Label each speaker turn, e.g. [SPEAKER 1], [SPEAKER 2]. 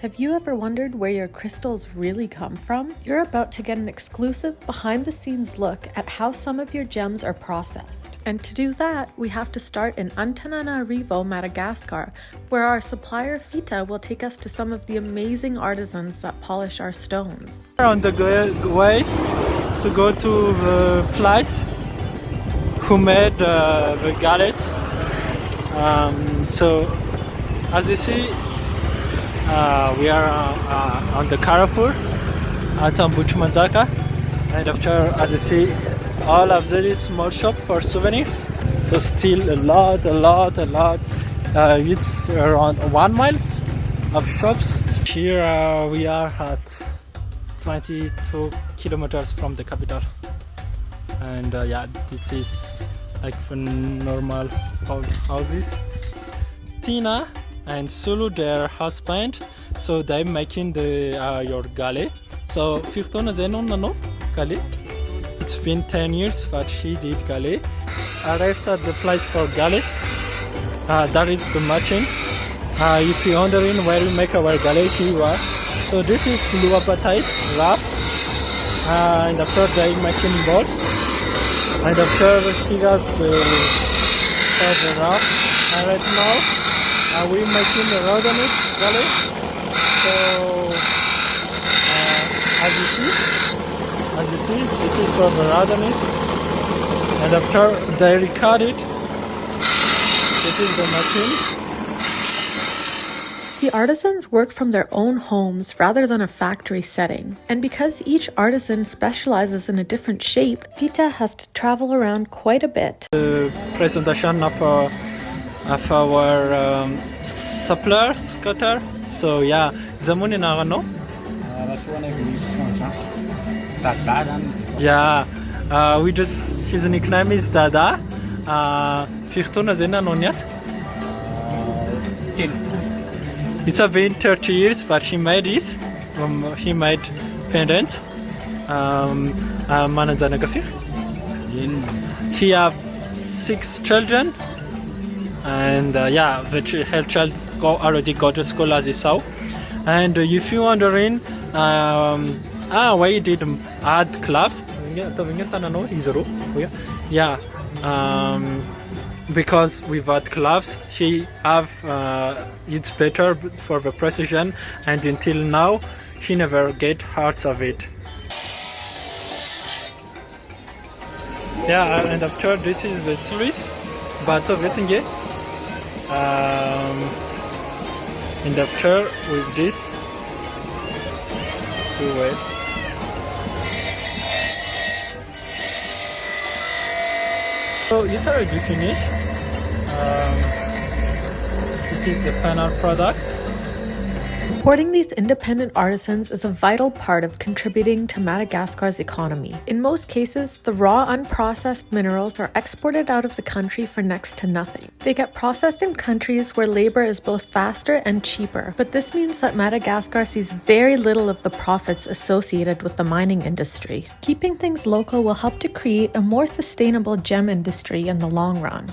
[SPEAKER 1] Have you ever wondered where your crystals really come from? You're about to get an exclusive behind-the-scenes look at how some of your gems are processed. And to do that, we have to start in Antananarivo, Madagascar, where our supplier Fita will take us to some of the amazing artisans that polish our stones.
[SPEAKER 2] We're on the way to go to the place who made the gallet. So, as you see, we are on the Carrefour at Madagascar, and after, as you see, all of these small shop for souvenirs. So still a lot. It's around 1 mile of shops. Here we are at 22 kilometers from the capital, and yeah, this is like for normal houses. Tina and Sulu, their husband, so they're making the your galley. So it's been 10 years that she did galley. Arrived at the place for galley. That is the machine. If you're wondering where we make our galley, here you are. So this is blue apatite rough, and after they making balls, and after he has the rough, and right now we're making a rodent galley. So as you see, this is for the rodent, and after they recut it, this is the machine.
[SPEAKER 1] The artisans work from their own homes rather than a factory setting. And because each artisan specializes in a different shape, Fita has to travel around quite a bit.
[SPEAKER 2] The presentation of our suppliers, Qatar. So yeah, Zamuni Nagano. Yeah, we just, his nickname is Dada. Firtuna Zena Nonias. It's been 30 years, but he made this. He made pendant. He have 6 children, and yeah, the child already go to school, as you saw. And if you're wondering why he did add gloves, yeah, because without gloves he have it's better for the precision, and until now he never get hurt of it. Yeah, and after this is the series, but everything, and after with this we wait. So it's already finished. This is the final product.
[SPEAKER 1] Supporting these independent artisans is a vital part of contributing to Madagascar's economy. In most cases, the raw, unprocessed minerals are exported out of the country for next to nothing. They get processed in countries where labor is both faster and cheaper, but this means that Madagascar sees very little of the profits associated with the mining industry. Keeping things local will help to create a more sustainable gem industry in the long run.